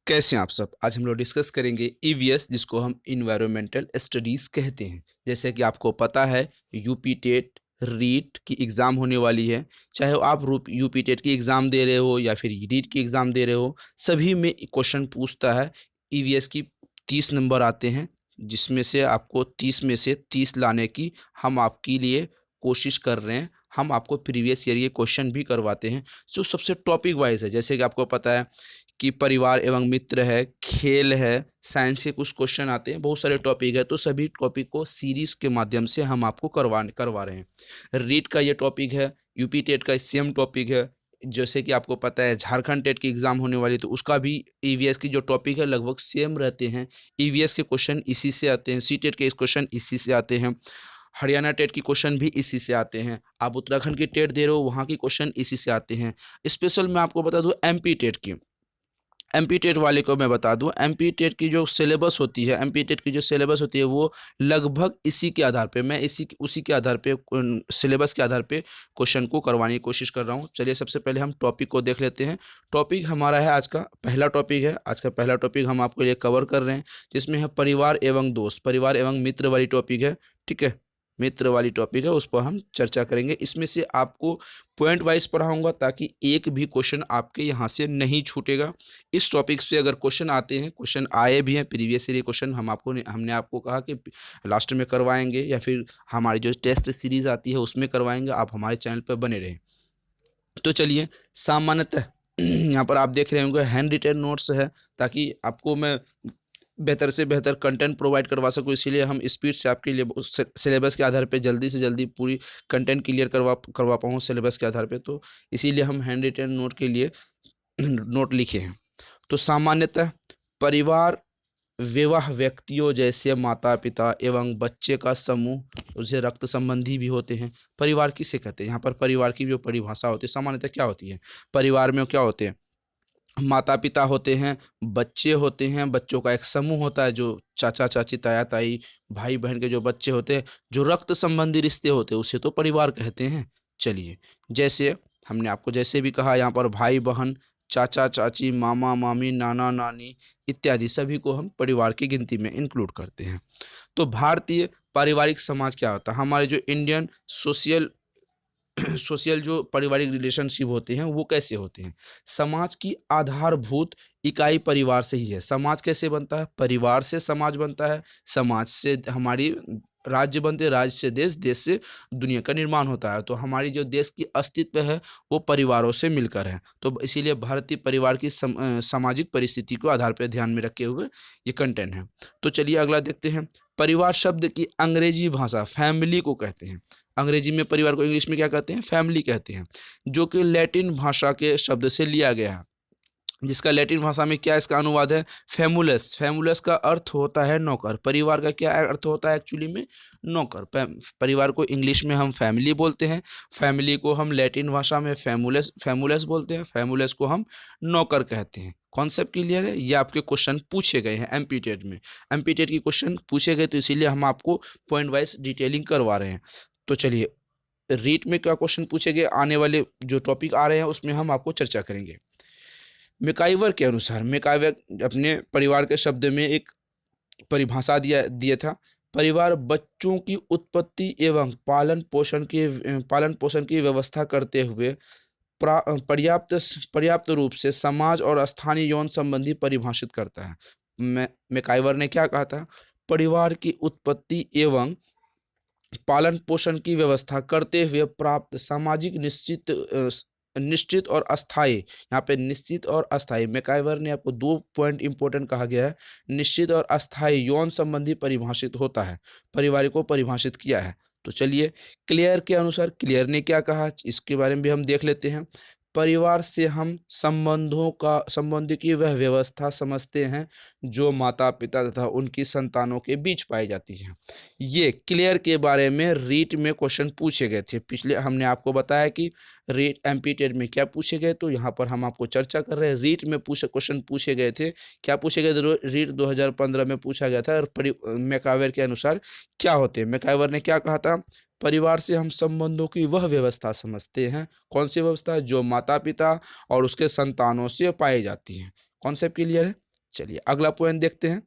कैसे हैं आप सब? आज हम लोग डिस्कस करेंगे ईवीएस जिसको हम इन्वायरमेंटल स्टडीज़ कहते हैं। जैसे कि आपको पता है यूपी टेट, रीट की एग्ज़ाम होने वाली है। चाहे आप रूप यूपी टेट की एग्ज़ाम दे रहे हो या फिर रीट की एग्ज़ाम दे रहे हो, सभी में क्वेश्चन पूछता है। ईवीएस की 30 नंबर आते हैं, जिसमें से आपको 30 में से 30 लाने की हम आपके लिए कोशिश कर रहे हैं। हम आपको प्रीवियस ईयर के क्वेश्चन भी करवाते हैं, जो सबसे टॉपिक वाइज़ है। जैसे कि आपको पता है कि परिवार एवं मित्र है, खेल है, साइंस के कुछ क्वेश्चन आते हैं, बहुत सारे टॉपिक है, तो सभी टॉपिक को सीरीज़ के माध्यम से हम आपको करवा रहे हैं। रीट का ये टॉपिक है, यूपी टेट का सेम टॉपिक है। जैसे कि आपको पता है झारखंड टेट की एग्ज़ाम होने वाली है, तो उसका भी ईवीएस की जो टॉपिक है लगभग सेम रहते हैं। ईवीएस के क्वेश्चन इसी से आते हैं, सी टेट के क्वेश्चन इसी से आते हैं, हरियाणा टेट की क्वेश्चन भी इसी से आते हैं। आप उत्तराखंड की टेट दे रहे हो, वहाँ की क्वेश्चन इसी से आते हैं। स्पेशल मैं आपको बता दूँ एमपी टेट की। एमपी टेट वाले को मैं बता दूं, एमपी टेट की जो सिलेबस होती है, एमपी टेट की जो सिलेबस होती है वो लगभग इसी के आधार पे मैं इसी उसी के आधार पे सिलेबस के आधार पे क्वेश्चन को करवाने की कोशिश कर रहा हूं। चलिए सबसे पहले हम टॉपिक को देख लेते हैं। टॉपिक हमारा है आज का पहला टॉपिक है, आज का पहला टॉपिक हम आपके लिए कवर कर रहे हैं, जिसमें है परिवार एवं दोस्त, परिवार एवं मित्र वाली टॉपिक है। ठीक है, मित्र वाली टॉपिक है, उस पर हम चर्चा करेंगे। इसमें से आपको पॉइंट वाइज पढ़ाऊंगा ताकि एक भी क्वेश्चन आपके यहाँ से नहीं छूटेगा। इस टॉपिक से अगर क्वेश्चन आते हैं, क्वेश्चन आए भी हैं प्रीवियस ईयर क्वेश्चन, हमने आपको कहा कि लास्ट में करवाएंगे या फिर हमारी जो टेस्ट सीरीज आती है उसमें करवाएंगे। आप हमारे चैनल पर बने रहें। तो चलिए, सामान्यतः यहाँ पर आप देख रहे होंगे हैंड रिटेन नोट्स है, ताकि आपको मैं बेहतर से बेहतर कंटेंट प्रोवाइड करवा सकूँ, इसीलिए हम स्पीड से आपके लिए सिलेबस के आधार पे जल्दी से जल्दी पूरी कंटेंट क्लियर करवा पाऊँ सिलेबस के आधार पे। तो इसीलिए हम हैंड रिटेन नोट के लिए नोट लिखे हैं। तो सामान्यतः परिवार विवाह व्यक्तियों जैसे माता पिता एवं बच्चे का समूह, उसे रक्त संबंधी भी होते हैं। परिवार किसे कहते हैं? यहाँ पर परिवार की जो परिभाषा होती है सामान्यतः क्या होती है, परिवार में क्या होते हैं, माता पिता होते हैं, बच्चे होते हैं, बच्चों का एक समूह होता है जो चाचा चाची ताया ताई भाई बहन के जो बच्चे होते हैं, जो रक्त संबंधी रिश्ते होते हैं उसे तो परिवार कहते हैं। चलिए, जैसे हमने आपको जैसे भी कहा, यहाँ पर भाई बहन, चाचा चाची, मामा मामी, नाना नानी इत्यादि सभी को हम परिवार की गिनती में इंक्लूड करते हैं। तो भारतीय पारिवारिक समाज क्या होता है? हमारे जो इंडियन सोशल सोशल जो पारिवारिक रिलेशनशिप होते हैं वो कैसे होते हैं? समाज की आधारभूत इकाई परिवार से ही है। समाज कैसे बनता है? परिवार से समाज बनता है, समाज से हमारी राज्य बनते हैं, राज्य से देश, देश से दुनिया का निर्माण होता है। तो हमारी जो देश की अस्तित्व है वो परिवारों से मिलकर है। तो इसीलिए भारतीय परिवार की सामाजिक परिस्थिति को आधार पर ध्यान में रखे हुए ये कंटेंट है। तो चलिए अगला देखते हैं। परिवार शब्द की अंग्रेजी भाषा फैमिली को कहते हैं। अंग्रेजी में परिवार को इंग्लिश में क्या कहते हैं? फैमिली कहते हैं, जो कि लैटिन भाषा के शब्द से लिया गया है, जिसका लैटिन भाषा में क्या इसका अनुवाद है? फैमुलस। फैमुलस का अर्थ होता है नौकर। परिवार का क्या अर्थ होता है एक्चुअली में? नौकर। परिवार को इंग्लिश में हम फैमिली बोलते हैं, फैमिली को हम लैटिन भाषा में फैमुलस फैमुलस बोलते हैं, फैमुलस को हम नौकर कहते हैं। कॉन्सेप्ट क्लियर है? ये आपके क्वेश्चन पूछे गए हैं एमपी टेट में, एमपी टेट की क्वेश्चन पूछे गए, तो इसीलिए हम आपको पॉइंट वाइज डिटेलिंग करवा रहे हैं। तो चलिए, रीट में क्या क्वेश्चन पूछे गए, आने वाले जो टॉपिक आ रहे हैं उसमें हम आपको चर्चा करेंगे। मैकाइवर के अनुसार, मैकाइवर अपने परिवार के शब्द में एक परिभाषा दिया था। परिवार बच्चों की उत्पत्ति एवं पालन पोषण की व्यवस्था करते हुए पर्याप्त पर्याप्त रूप से समाज और स्थानीय यौन संबंधी परिभाषित करता है। मैकाइवर ने क्या कहा था? परिवार की उत्पत्ति एवं पालन पोषण की व्यवस्था करते हुए प्राप्त सामाजिक निश्चित और अस्थायी, यहाँ पे निश्चित और अस्थायी, मैकाइवर ने आपको दो पॉइंट इंपॉर्टेंट कहा गया है। निश्चित और अस्थायी यौन संबंधी परिभाषित होता है, परिवार को परिभाषित किया है। तो चलिए, क्लियर के अनुसार क्लियर ने क्या कहा इसके बारे में भी हम देख लेते हैं। परिवार से हम संबंध की वह व्यवस्था समझते हैं जो माता पिता तथा उनकी संतानों के बीच पाई जाती है। ये क्लियर के बारे में रीट में क्वेश्चन पूछे गए थे। पिछले हमने आपको बताया कि रीट एमपी टेट में क्या पूछे गए, तो यहाँ पर हम आपको चर्चा कर रहे हैं। रीट में क्वेश्चन पूछे गए थे, क्या पूछे गए थे? रीट 2015 में पूछा गया था। और मैकाइवर के अनुसार क्या होते हैं? मैकाइवर ने क्या कहा था? परिवार से हम संबंधों की वह व्यवस्था समझते हैं। कौन सी व्यवस्था? जो माता पिता और उसके संतानों से पाई जाती है। कॉन्सेप्ट क्लियर है? चलिए अगला पॉइंट देखते हैं।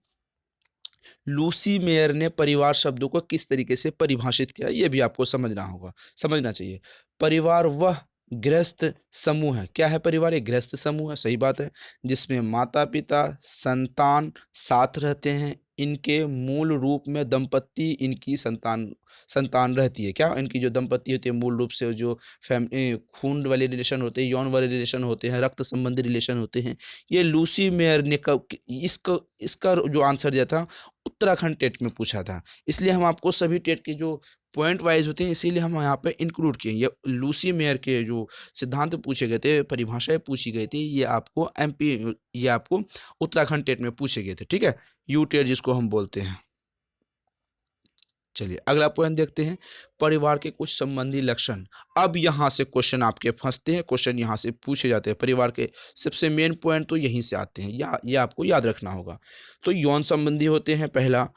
लूसी मेयर ने परिवार शब्दों को किस तरीके से परिभाषित किया, ये भी आपको समझना चाहिए। परिवार वह गृहस्थ समूह है। क्या है परिवार? एक गृहस्थ समूह है, सही बात है, जिसमें माता पिता संतान साथ रहते हैं। इनके मूल रूप में दंपत्ति इनकी संतान संतान रहती है। क्या इनकी जो दंपत्ति होती है मूल रूप से जो खून वाले रिलेशन होते हैं, यौन वाले रिलेशन होते हैं, रक्त संबंधी रिलेशन होते हैं। ये लूसी मेयर ने कब इसका इसका जो आंसर दिया था उत्तराखंड टेट में पूछा था। इसलिए हम आपको सभी टेट के जो पॉइंट वाइज होते हैं इसीलिए हम यहाँ पे इंक्लूड किए। ये लूसी मेयर के जो सिद्धांत पूछे गए थे, परिभाषाएं पूछी गई थी, ये आपको उत्तराखंड टेट में पूछे गए थे। ठीक है, यू टेट जिसको हम बोलते हैं। चलिए अगला पॉइंट देखते हैं, परिवार के कुछ संबंधी लक्षण। अब यहाँ से क्वेश्चन आपके फंसते हैं, क्वेश्चन यहाँ से पूछे जाते हैं। परिवार के सबसे मेन पॉइंट तो यहीं से आते हैं, या ये आपको याद रखना होगा। तो यौन संबंधी होते हैं पहला,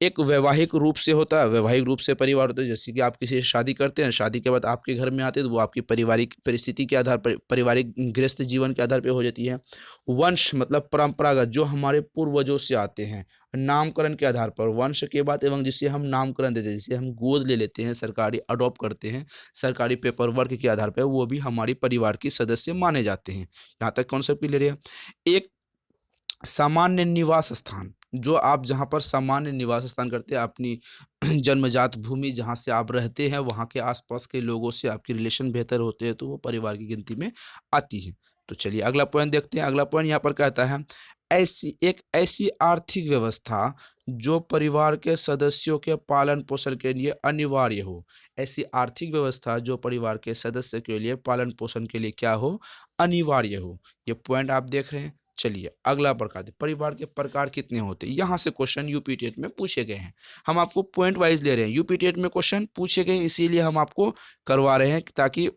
एक वैवाहिक रूप से होता है, वैवाहिक रूप से परिवार होता है। जैसे कि आप किसी से शादी करते हैं, शादी के बाद आपके घर में आते हैं तो वो आपकी पारिवारिक परिस्थिति के आधार पर, पारिवारिक गृहस्थ जीवन के आधार पर हो जाती है। वंश मतलब परंपरागत, जो हमारे पूर्वजों से आते हैं। नामकरण के आधार पर, वंश के बाद एवं जिसे हम नामकरण देते हैं, जिसे हम गोद ले लेते हैं, सरकारी अडॉप्ट करते हैं, सरकारी पेपर वर्क के आधार पर, वो भी हमारी परिवार के सदस्य माने जाते हैं। यहाँ तक कॉन्सेप्ट क्लियर है। एक सामान्य निवास स्थान, जो आप जहाँ पर सामान्य निवास स्थान करते हैं, अपनी जन्मजात भूमि जहाँ से आप रहते हैं, वहाँ के आसपास के लोगों से आपके रिलेशन बेहतर होते हैं, तो वो परिवार की गिनती में आती है। तो चलिए अगला पॉइंट देखते हैं। अगला पॉइंट यहाँ पर कहता है, ऐसी आर्थिक व्यवस्था जो परिवार के सदस्यों के पालन पोषण के लिए अनिवार्य हो। ऐसी आर्थिक व्यवस्था जो परिवार के सदस्य के लिए पालन पोषण के लिए क्या हो? अनिवार्य हो। ये पॉइंट आप देख रहे हैं। चलिए अगला प्रकार, परिवार के प्रकार कितने होते हैं? यहाँ से क्वेश्चन यूपी टेट में पूछे गए हैं। हम आपको पॉइंट वाइज ले रहे हैं, यूपी टेट में क्वेश्चन पूछे गए इसीलिए हम आपको करवा रहे हैं, ताकि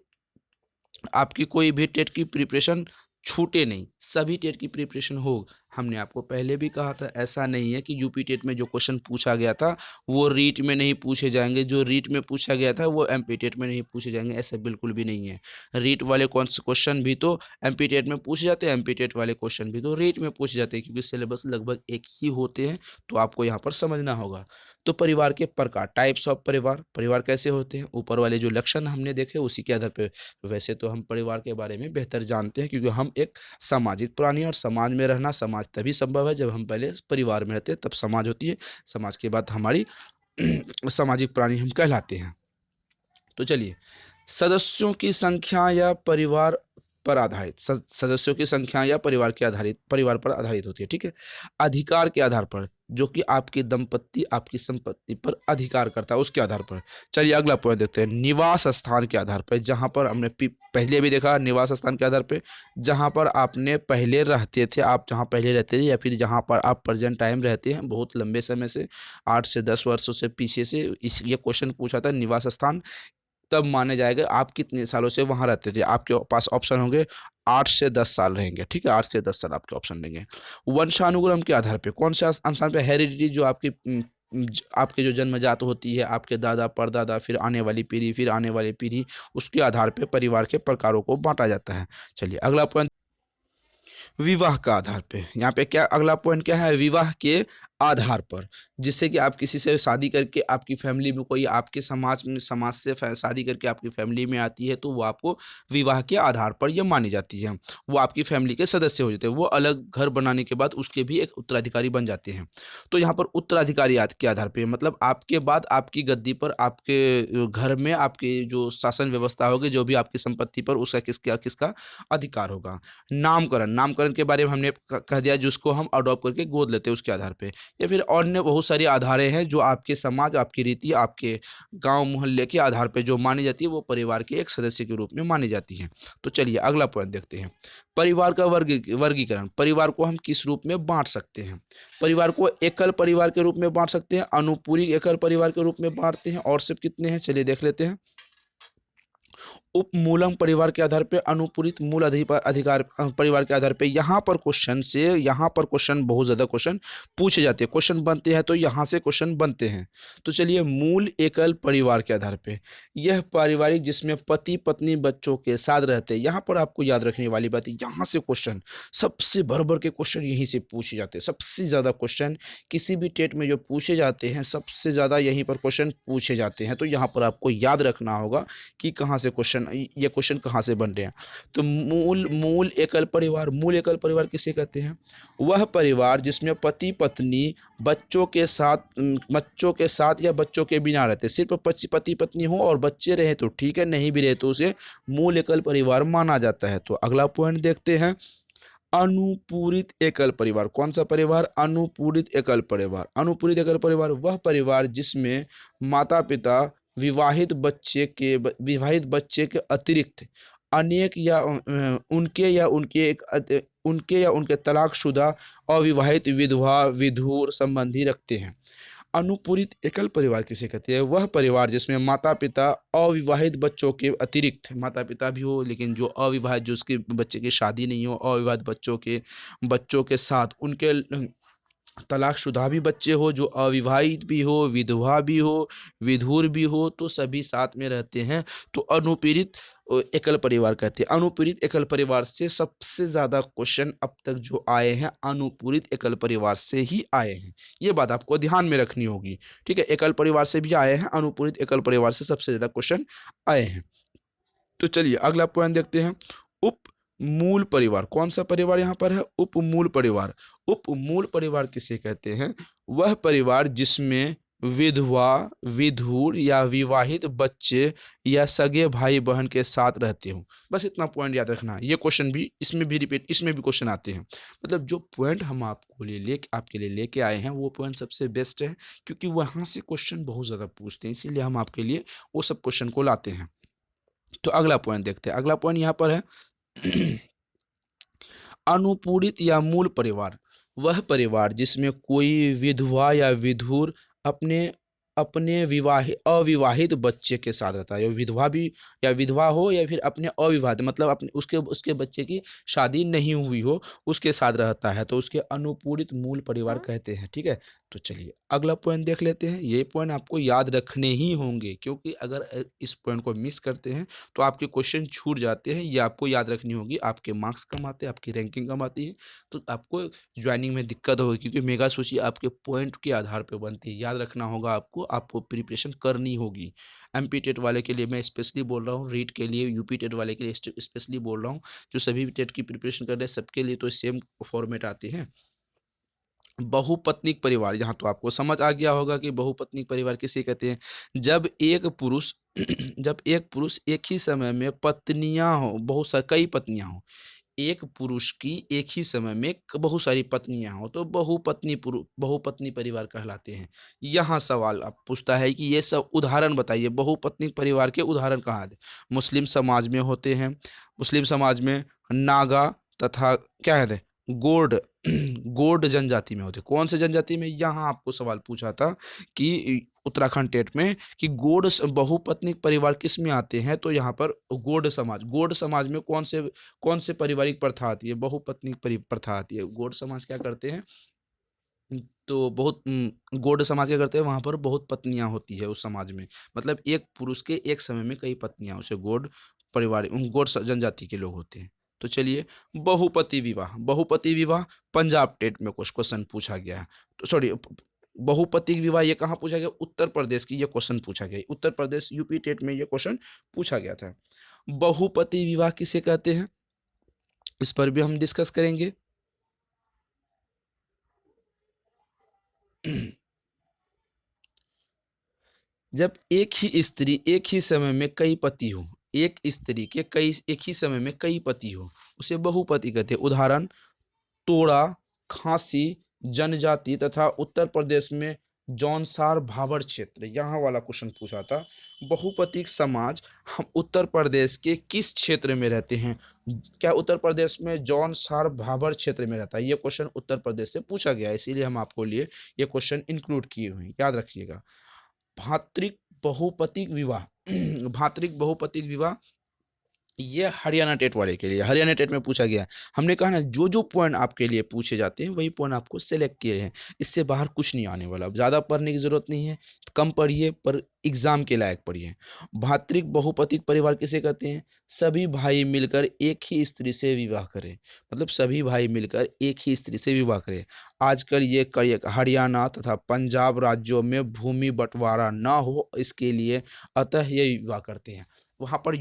आपकी कोई भी टेट की प्रिपरेशन छूटे नहीं, सभी टेट की प्रिपरेशन हो। हमने आपको पहले भी कहा था, ऐसा नहीं है कि यूपी टेट में जो क्वेश्चन पूछा गया था वो रीट में नहीं पूछे जाएंगे, जो रीट में पूछा गया था वो एमपी टेट में नहीं पूछे जाएंगे, ऐसा बिल्कुल भी नहीं है। रीट वाले क्वेश्चन भी तो एमपी टेट में पूछे जाते हैं, एमपी टेट वाले क्वेश्चन भी तो रीट में पूछे जाते हैं, क्योंकि सिलेबस लगभग एक ही होते हैं। तो आपको यहाँ पर समझना होगा। तो परिवार के प्रकार, टाइप्स ऑफ परिवार, परिवार कैसे होते हैं, ऊपर वाले जो लक्षण हमने देखे उसी के आधार पर। वैसे तो हम परिवार के बारे में बेहतर जानते हैं, क्योंकि हम एक सामाजिक प्राणी हैं, और समाज में रहना, समाज तभी संभव है जब हम पहले परिवार में रहते हैं, तब समाज होती है। समाज के बाद हमारी सामाजिक प्राणी हम कहलाते हैं। तो चलिए, सदस्यों की संख्या या परिवार पर आधारित, सदस्यों की संख्या या परिवार पर आधारित होती है। ठीक है, अधिकार के आधार पर, जो कि आपकी दंपत्ति आपकी संपत्ति पर अधिकार करता है, उसके आधार पर। चलिए अगला पॉइंट देखते हैं, निवास स्थान के आधार पर, जहां पर हमने पहले भी देखा, निवास स्थान के आधार पर जहां पर आपने पहले रहते थे, आप जहां पहले रहते थे, या फिर जहां पर आप प्रेजेंट टाइम रहते हैं बहुत लंबे समय से, 8 से 10 वर्षों से पीछे से, इस ये क्वेश्चन पूछा था निवास स्थान, तब माने जाएगा आप कितने सालों से वहां रहते थे। आपके पास ऑप्शन होंगे 8 से 10 साल रहेंगे। ठीक है, 8 से 10 साल आपके ऑप्शन रहेंगे। वंशानुक्रम के आधार पे, कौन सा अनुसार पे? हेरिडिटी, जो आपकी आपके जो जन्मजात होती है, आपके दादा परदादा, फिर आने वाली पीढ़ी, फिर आने वाली पीढ़ी, उसके आधार पे परिवार के प्रकारों को बांटा जाता है। चलिए अगला पॉइंट, विवाह का आधार पे। यहाँ पे क्या अगला पॉइंट क्या है? विवाह के आधार पर, जिससे कि आप किसी से शादी करके आपकी फैमिली में कोई आपके समाज से शादी करके आपकी फैमिली में आती है, तो वो आपको विवाह के आधार पर ये मानी जाती है, वो आपकी फैमिली के सदस्य हो जाते हैं। वो अलग घर बनाने के बाद उसके भी एक उत्तराधिकारी बन जाते हैं। तो यहाँ पर उत्तराधिकारी के आधार पर, मतलब आपके बाद आपकी गद्दी पर, आपके घर में आपकी जो शासन व्यवस्था होगी, जो भी आपकी संपत्ति पर, उसका किसका किसका अधिकार होगा। नामकरण, नामकरण के बारे में हमने कह दिया, जिसको हम अडॉप्ट करके गोद लेते हैं उसके आधार पे, या फिर अन्य बहुत सारी आधारें हैं जो आपके समाज, आपकी रीति, आपके गांव मोहल्ले के आधार पे जो मानी जाती है, वो परिवार के एक सदस्य के रूप में मानी जाती है। तो चलिए अगला पॉइंट देखते हैं, परिवार का वर्गीकरण। परिवार को हम किस रूप में बांट सकते हैं? परिवार को एकल परिवार के रूप में बांट सकते हैं, अनुपूरक एकल परिवार के रूप में बांटते हैं, और सिर्फ कितने हैं चलिए देख लेते हैं। उपमूलम परिवार के आधार पे, अनुपूरित मूल अधिकार परिवार के आधार पे। यहाँ पर क्वेश्चन बहुत ज़्यादा क्वेश्चन पूछे जाते हैं, क्वेश्चन बनते हैं तो यहाँ से क्वेश्चन बनते हैं। तो चलिए, मूल एकल परिवार के आधार पे, यह पारिवारिक जिसमें पति पत्नी बच्चों के साथ रहते हैं। यहाँ पर आपको याद रखने वाली बात है, यहाँ से क्वेश्चन सबसे भर भर के क्वेश्चन यहीं से पूछे जाते हैं। सबसे ज़्यादा क्वेश्चन किसी भी टेट में जो पूछे जाते हैं, सबसे ज़्यादा यहीं पर क्वेश्चन पूछे जाते हैं। तो यहाँ पर आपको याद रखना होगा कि कहाँ से क्वेश्चन, ये क्वेश्चन कहाँ से बन रहे हैं। तो मूल एकल परिवार किसे कहते हैं? वह परिवार जिसमें पति पत्नी बच्चों के साथ या बच्चों के बिना रहते, सिर्फ पति पत्नी हो और बच्चे रहे तो ठीक है, नहीं भी रहे तो उसे मूल एकल परिवार माना जाता है। तो अगला पॉइंट देखते हैं, अनुपूरित एकल परिवार। कौन सा परिवार? अनुपूरित एकल परिवार। अनुपूरित एकल परिवार वह परिवार जिसमें माता पिता विवाहित बच्चे के अतिरिक्त अनेक या उनके या उनके तलाकशुदा अविवाहित विधवा विधुर संबंधी रखते हैं। अनुपूरित एकल परिवार किसे कहते हैं? वह परिवार जिसमें माता पिता अविवाहित बच्चों के अतिरिक्त, माता पिता भी हो लेकिन जो अविवाहित, जो उसके बच्चे की शादी नहीं हो, अविवाहित बच्चों के साथ उनके तलाकशुदा भी बच्चे हो, जो अविवाहित भी हो, विधवा भी हो, विधुर भी हो, तो सभी साथ में रहते हैं। तो अनुपीड़ित एकल परिवार कहते हैं। अनुपीड़ित एकल परिवार से सबसे ज़्यादा क्वेश्चन अब तक जो आए हैं, अनुपूरित एकल परिवार से ही आए हैं। ये बात आपको ध्यान में रखनी होगी, ठीक है। एकल परिवार से भी आए हैं, अनुपूरित एकल परिवार से सबसे ज़्यादा क्वेश्चन आए हैं। तो चलिए अगला पॉइंट देखते हैं, उप मूल परिवार। कौन सा परिवार यहाँ पर है? उपमूल परिवार। उपमूल परिवार किसे कहते हैं? वह परिवार जिसमें विधवा विधुर या विवाहित बच्चे या सगे भाई बहन के साथ रहते हो। बस इतना पॉइंट याद रखना। ये क्वेश्चन भी इसमें भी क्वेश्चन आते हैं। मतलब जो पॉइंट हम आपके लिए लेके आए हैं, वो पॉइंट सबसे बेस्ट है, क्योंकि वहाँ से क्वेश्चन बहुत ज़्यादा पूछते हैं, इसीलिए हम आपके लिए वो सब क्वेश्चन को लाते हैं। तो अगला पॉइंट देखते हैं। अगला पॉइंट यहाँ पर है अनुपूरित या मूल परिवार। वह परिवार जिसमें कोई विधवा या विधुर अपने अपने अविवाहित बच्चे के साथ रहता है। या विधवा भी, या विधवा हो या फिर अपने अविवाहित, मतलब अपने उसके उसके बच्चे की शादी नहीं हुई हो, उसके साथ रहता है, तो उसके अनुपूरित मूल परिवार कहते हैं, ठीक है। तो चलिए अगला पॉइंट देख लेते हैं। ये पॉइंट आपको याद रखने ही होंगे, क्योंकि अगर इस पॉइंट को मिस करते हैं तो आपके क्वेश्चन छूट जाते हैं। ये आपको याद रखनी होगी, आपके मार्क्स कम आते हैं, आपकी रैंकिंग कम आती है, तो आपको ज्वाइनिंग में दिक्कत होगी, क्योंकि मेगा सूची आपके पॉइंट के आधार पे बनती है। याद रखना होगा आपको प्रिपरेशन करनी होगी। एमपी टेट वाले के लिए मैं स्पेशली बोल रहा हूँ, रीट के लिए, यूपी टेट वाले के लिए स्पेशली बोल रहा हूँ, जो सभी टेट की प्रिपरेशन कर रहे हैं सबके लिए तो सेम फॉर्मेट आते हैं। बहुपत्निक परिवार, यहाँ तो आपको समझ आ गया होगा कि बहुपत्निक परिवार किसे कहते हैं। जब एक पुरुष जब एक पुरुष एक ही समय में पत्नियां हो, कई पत्नियां हो, एक पुरुष की एक ही समय में बहुत सारी पत्नियां हो, तो बहुपत्नी परिवार कहलाते हैं। यहाँ सवाल अब पूछता है कि ये सब उदाहरण बताइए, बहुपत्नी परिवार के उदाहरण कहाँ हैं? मुस्लिम समाज में होते हैं, मुस्लिम समाज में नागा तथा क्या कहते हैं, गोंड गोंड जनजाति में होते हैं। कौन से जनजाति में? यहाँ आपको सवाल पूछा था कि उत्तराखंड टेट में, कि बहुपत्नी परिवार किस में आते हैं, तो यहाँ पर गोंड समाज में कौन से पारिवारिक प्रथा आती है? बहुपत्नी प्रथा आती है। गोंड समाज क्या करते हैं? तो गोंड समाज क्या करते हैं, वहां पर बहुत पत्नियां होती है उस समाज में, मतलब एक पुरुष के एक समय में कई पत्नियां, उसे गोंड जनजाति के लोग होते हैं। तो चलिए, बहुपति विवाह पंजाब टेट में कुछ क्वेश्चन पूछा गया है। तो सॉरी, बहुपति विवाह ये कहाँ पूछा गया? उत्तर प्रदेश की ये क्वेश्चन पूछा गया, उत्तर प्रदेश यूपी टेट में ये क्वेश्चन पूछा गया था। बहुपति विवाह किसे कहते हैं, इस पर भी हम डिस्कस करेंगे। जब एक ही स्त्री एक ही समय में कई पति हो, एक स्त्री के एक ही समय में कई पति हो, उसे बहुपति कहते हैं। उदाहरण, तोड़ा, खासी जनजाति तथा उत्तर प्रदेश में जौनसार भाबर क्षेत्र। यहाँ वाला क्वेश्चन पूछा था, बहुपतिक समाज हम उत्तर प्रदेश के किस क्षेत्र में रहते हैं? क्या उत्तर प्रदेश में जौनसार भाबर क्षेत्र में रहता है? ये क्वेश्चन उत्तर प्रदेश से पूछा गया है, इसीलिए हम आपको लिए ये क्वेश्चन इंक्लूड किए हुए हैं, याद रखिएगा। भातृक बहुपतिक विवाह भातृक बहुपतिक विवाह ये हरियाणा टेट वाले के लिए, हरियाणा टेट में पूछा गया है। हमने कहा ना जो पॉइंट आपके लिए पूछे जाते हैं वही पॉइंट आपको सेलेक्ट किए हैं, इससे बाहर कुछ नहीं आने वाला। अब ज़्यादा पढ़ने की ज़रूरत नहीं है, तो कम पढ़िए पर एग्ज़ाम के लायक पढ़िए। भातृक बहुपतिक परिवार किसे कहते हैं? सभी भाई मिलकर एक ही स्त्री से विवाह करें, मतलब सभी भाई मिलकर एक ही स्त्री से विवाह करें। आजकल ये कई हरियाणा तथा पंजाब राज्यों में भूमि बँटवारा ना हो इसके लिए अतः ये विवाह करते हैं। वहाँ पर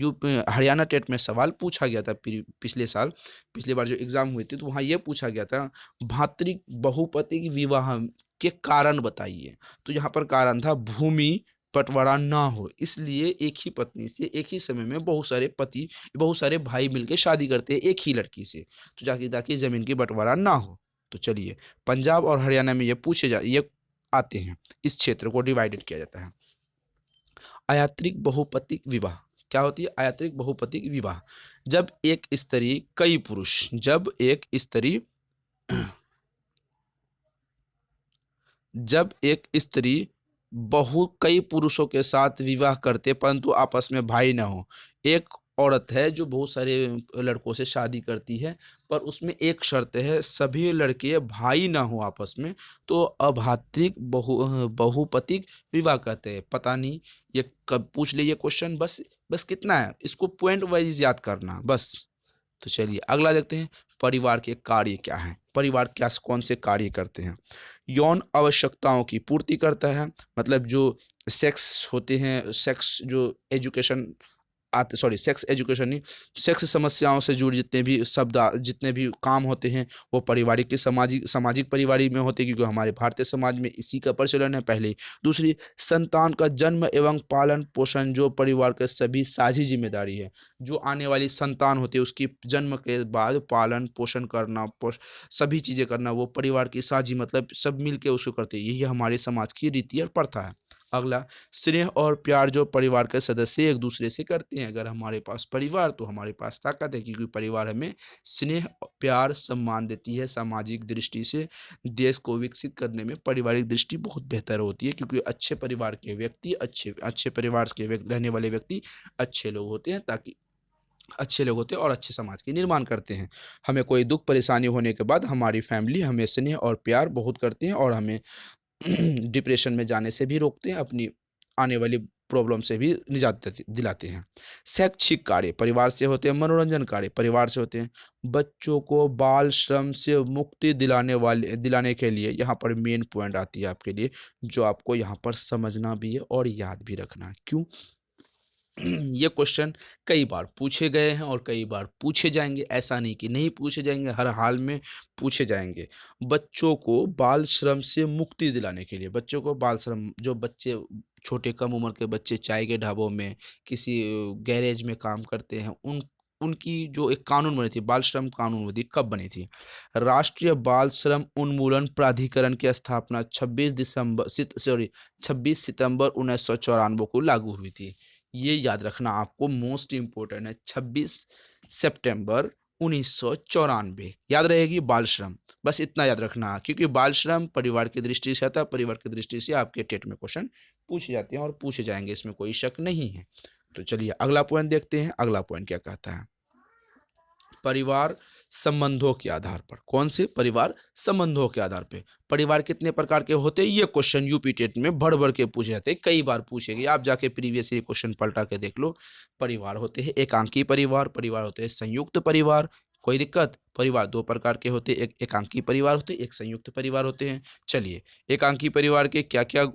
हरियाणा टेट में सवाल पूछा गया था पिछले साल, पिछली बार जो एग्ज़ाम हुई थी तो वहाँ ये पूछा गया था भातृ बहुपतिक विवाह के कारण बताइए। तो यहाँ पर कारण था भूमि बँटवारा ना हो, इसलिए एक ही पत्नी से एक ही समय में बहुत सारे भाई मिलके शादी करते हैं एक ही लड़की से, तो जाके ताकि ज़मीन की बँटवारा ना हो। तो चलिए, पंजाब और हरियाणा में ये आते हैं, इस क्षेत्र को डिवाइडेड किया जाता है। आयात्रिक बहुपतिक विवाह क्या होती है? आयात्रिक बहुपतिक विवाह जब एक स्त्री कई पुरुष जब एक स्त्री जब एक स्त्री बहु कई पुरुषों के साथ विवाह करते परंतु आपस में भाई न हो। एक औरत है जो बहुत सारे लड़कों से शादी करती है, पर उसमें एक शर्त है सभी लड़के भाई ना हो आपस में, तो अभात्रिक बहुपतिक विवाह कहते हैं। पता नहीं ये कब पूछ ले ये क्वेश्चन, बस बस कितना है इसको पॉइंट वाइज याद करना बस। तो चलिए अगला देखते हैं, परिवार के कार्य क्या हैं? परिवार क्या कौन से कार्य करते हैं? यौन आवश्यकताओं की पूर्ति करता है, मतलब जो सेक्स होते हैं, सेक्स जो एजुकेशन आते सॉरी सेक्स एजुकेशन नहीं, सेक्स समस्याओं से जुड़े जितने भी काम होते हैं वो पारिवारिक के सामाजिक सामाजिक परिवार में होते हैं, क्योंकि हमारे भारतीय समाज में इसी का प्रचलन है पहले। दूसरी, संतान का जन्म एवं पालन पोषण जो परिवार के सभी साझी जिम्मेदारी है। जो आने वाली संतान होती है उसकी जन्म के बाद पालन पोषण करना, सभी चीज़ें करना वो परिवार की साझी, मतलब सब मिल के उसको करते हैं। यही हमारे समाज की रीति और प्रथा है। अगला, स्नेह और प्यार जो परिवार के सदस्य एक दूसरे से करते हैं। अगर हमारे पास परिवार तो हमारे पास ताकत है, क्योंकि परिवार हमें स्नेह प्यार सम्मान देती है। सामाजिक दृष्टि से देश को विकसित करने में पारिवारिक दृष्टि बहुत बेहतर होती है, क्योंकि अच्छे परिवार के व्यक्ति अच्छे अच्छे परिवार के रहने वाले व्यक्ति अच्छे लोग होते हैं, ताकि अच्छे लोग होते हैं और अच्छे समाज के निर्माण करते हैं। हमें कोई दुख परेशानी होने के बाद हमारी फैमिली हमें स्नेह और प्यार बहुत करते हैं और हमें डिप्रेशन में जाने से भी रोकते हैं, अपनी आने वाली प्रॉब्लम से भी निजात दिलाते हैं। शैक्षिक कार्य परिवार से होते हैं, मनोरंजन कार्य परिवार से होते हैं। बच्चों को बाल श्रम से मुक्ति दिलाने के लिए यहाँ पर मेन पॉइंट आती है आपके लिए, जो आपको यहाँ पर समझना भी है और याद भी रखना है। क्यों? ये क्वेश्चन कई बार पूछे गए हैं और कई बार पूछे जाएंगे, ऐसा नहीं कि नहीं पूछे जाएंगे, हर हाल में पूछे जाएंगे। बच्चों को बाल श्रम से मुक्ति दिलाने के लिए, बच्चों को बाल श्रम, जो बच्चे छोटे कम उम्र के बच्चे चाय के ढाबों में किसी गैरेज में काम करते हैं, उनकी जो एक कानून बनी थी, बाल श्रम कानून बनी थी, कब बनी थी? राष्ट्रीय बाल श्रम उन्मूलन प्राधिकरण की स्थापना 26 सितंबर 1994 को लागू हुई थी। ये याद रखना आपको मोस्ट इम्पोर्टेंट है, 26 सितंबर 1994 याद रहेगी बाल श्रम। बस इतना याद रखना, क्योंकि बाल श्रम परिवार की दृष्टि से आता है, परिवार की दृष्टि से आपके टेट में क्वेश्चन पूछे जाते हैं और पूछे जाएंगे, इसमें कोई शक नहीं है। तो चलिए अगला पॉइंट देखते हैं, अगला पॉइंट क्या कहता है? परिवार संबंधों के आधार पर। कौन से? परिवार संबंधों के आधार पे। परिवार कितने प्रकार के होते हैं? ये क्वेश्चन यूपी टेट में भर भर के पूछे जाते हैं, कई बार पूछे गए, आप जाके प्रीवियस ये क्वेश्चन पलटा के देख लो। परिवार होते हैं एकांकी परिवार, परिवार होते हैं संयुक्त परिवार। कोई दिक्कत? परिवार दो प्रकार के होते हैं, एक एकांकी परिवार होते हैं, एक संयुक्त परिवार होते हैं। चलिए, एकांकी परिवार के क्या क्या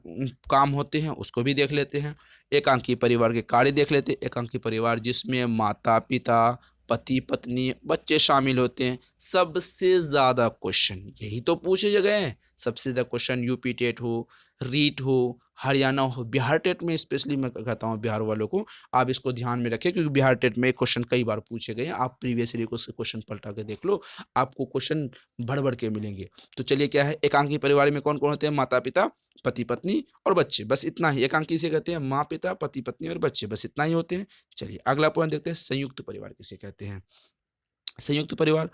काम होते हैं उसको भी देख लेते हैं। एकांकी परिवार के कार्य देख लेते हैं। एकांकी परिवार जिसमें माता पिता, पति पत्नी, बच्चे शामिल होते हैं। सबसे ज़्यादा क्वेश्चन यही तो पूछे गए हैं। सबसे ज़्यादा क्वेश्चन यूपी टेट हो, रीट हो, हरियाणा हो, बिहार टेट में स्पेशली मैं कहता हूँ बिहार वालों को आप इसको ध्यान में रखें, क्योंकि बिहार टेट में क्वेश्चन कई बार पूछे गए हैं। आप प्रीवियस ईयर से क्वेश्चन पलटा के देख लो, आपको क्वेश्चन भर भर के मिलेंगे। तो चलिए, क्या है एकांकी परिवार में कौन कौन होते हैं? माता पिता, पति पत्नी और बच्चे, बस इतना ही। एकांकी से कहते हैं माँ पिता, पति पत्नी और बच्चे, बस इतना ही होते हैं। चलिए अगला पॉइंट देखते हैं, संयुक्त परिवार किसे कहते हैं? संयुक्त परिवार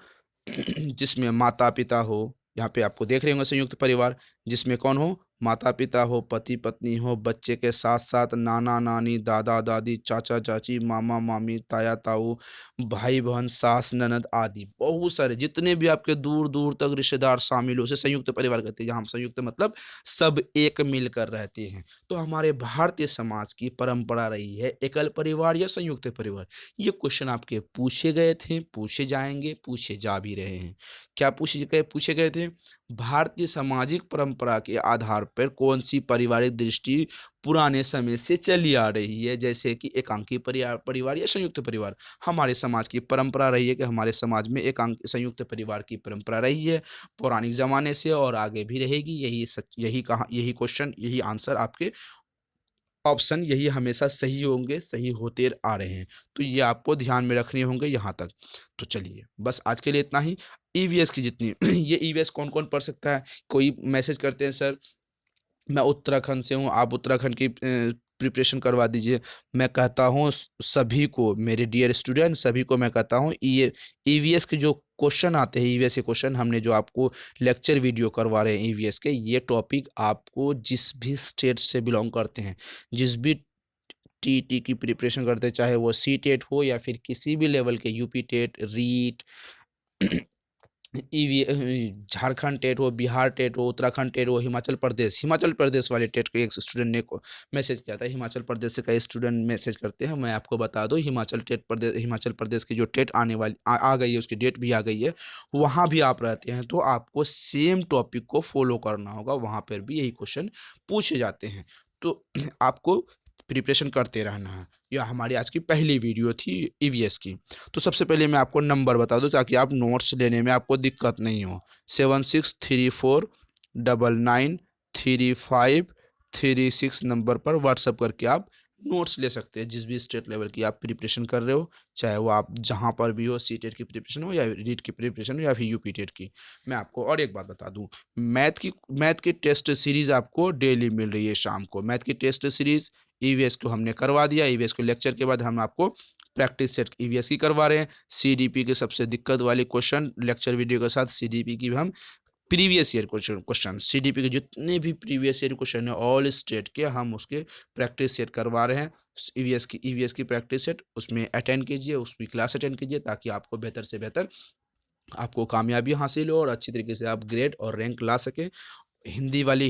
जिसमें माता पिता हो, यहाँ पे आपको देख रहे होंगे संयुक्त परिवार जिसमें कौन हो? माता पिता हो, पति पत्नी हो, बच्चे के साथ साथ नाना नानी, दादा दादी, चाचा चाची, मामा मामी, ताया ताऊ, भाई बहन, सास ननद आदि बहुत सारे जितने भी आपके दूर दूर तक रिश्तेदार शामिल हो, उसे संयुक्त परिवार कहते हैं। जहाँ हम संयुक्त मतलब सब एक मिलकर रहते हैं। तो हमारे भारतीय समाज की परंपरा रही है एकल परिवार या संयुक्त परिवार। ये क्वेश्चन आपके पूछे गए थे, पूछे जाएंगे, पूछे जा भी रहे हैं। क्या पूछे गए थे? भारतीय सामाजिक परंपरा के आधार पर कौन सी पारिवारिक दृष्टि पुराने समय से चली आ रही है, जैसे कि एकांकी परिवार परिवार या संयुक्त परिवार। हमारे समाज की परंपरा रही है कि हमारे समाज में एकांक संयुक्त परिवार की परंपरा रही है पौराणिक जमाने से और आगे भी रहेगी। यही सच, यही कहा, यही क्वेश्चन, यही आंसर आपके ऑप्शन यही हमेशा सही होंगे, सही होते आ रहे हैं। तो ये आपको ध्यान में रखने होंगे यहाँ तक। तो चलिए, बस आज के लिए इतना ही। ईवीएस की जितनी ये ईवीएस कौन-कौन पढ़ सकता है? कोई मैसेज करते हैं, सर मैं उत्तराखंड से हूँ, आप उत्तराखंड की प्रिपरेशन करवा दीजिए। मैं कहता हूँ सभी को, मेरे डियर स्टूडेंट सभी को मैं कहता हूँ, ये ईवीएस के जो क्वेश्चन आते हैं, ईवीएस के क्वेश्चन हमने जो आपको लेक्चर वीडियो करवा रहे हैं ईवीएस के, ये टॉपिक आपको जिस भी स्टेट से बिलोंग करते हैं, जिस भी टीटी की प्रिपरेशन करते हैं, चाहे वो सी टेट हो या फिर किसी भी लेवल के यूपी टेट, रीट, ईवी झारखंड टेट हो, बिहार टेट हो, उत्तराखंड टेट हो, हिमाचल प्रदेश वाले टेट के एक स्टूडेंट ने मैसेज किया था। हिमाचल प्रदेश से कई स्टूडेंट मैसेज करते हैं। मैं आपको बता दूं, हिमाचल प्रदेश की जो टेट आने वाली आ गई है, उसकी डेट भी आ गई है। वहाँ भी आप रहते हैं तो आपको सेम टॉपिक को फॉलो करना होगा, वहाँ पर भी यही क्वेश्चन पूछे जाते हैं। तो आपको प्रिपरेशन करते रहना है। यह हमारी आज की पहली वीडियो थी ईवीएस की। तो सबसे पहले मैं आपको नंबर बता दूं ताकि आप नोट्स लेने में आपको दिक्कत नहीं हो। 7634993536 नंबर पर व्हाट्सअप करके आप नोट्स ले सकते हैं, जिस भी स्टेट लेवल की आप प्रिपरेशन कर रहे हो, चाहे वो आप जहाँ पर भी हो, सी टेट की प्रिपरेशन हो या रीट की प्रिपरेशन हो या फिर यूपी टेट की। मैं आपको और एक बात बता दूं, मैथ की टेस्ट सीरीज आपको डेली मिल रही है शाम को। मैथ की टेस्ट सीरीज ईवीएस को हमने करवा दिया। ईवीएस को लेक्चर के बाद हम आपको प्रैक्टिस सेट ईवीएस की करवा रहे हैं। सीडीपी के सबसे दिक्कत वाले क्वेश्चन लेक्चर वीडियो के साथ सीडीपी की भी हम प्रीवियस ईयर क्वेश्चन सीडीपी के जितने भी प्रीवियस ईयर क्वेश्चन है ऑल स्टेट के, हम उसके प्रैक्टिस सेट करवा रहे हैं। ईवीएस की प्रैक्टिस सेट उसमें अटेंड कीजिए, उसकी क्लास अटेंड कीजिए ताकि आपको बेहतर से बेहतर आपको कामयाबी हासिल हो और अच्छी तरीके से आप ग्रेड और रैंक ला सके। हिंदी वाले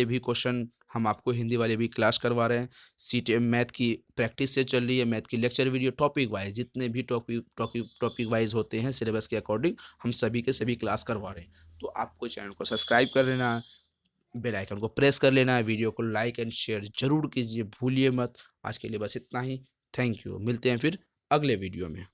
भी क्वेश्चन हम आपको हिंदी वाले भी क्लास करवा रहे हैं। सीटी मैथ की प्रैक्टिस से चल रही है। मैथ की लेक्चर वीडियो टॉपिक वाइज जितने भी टॉपिक वाइज होते हैं सिलेबस के अकॉर्डिंग, हम सभी के सभी क्लास करवा रहे हैं। तो आपको चैनल को सब्सक्राइब कर लेना है, बेल आइकन को प्रेस कर लेना है, वीडियो को लाइक एंड शेयर जरूर कीजिए, भूलिए मत। आज के लिए बस इतना ही। Thank you. मिलते हैं फिर अगले वीडियो में।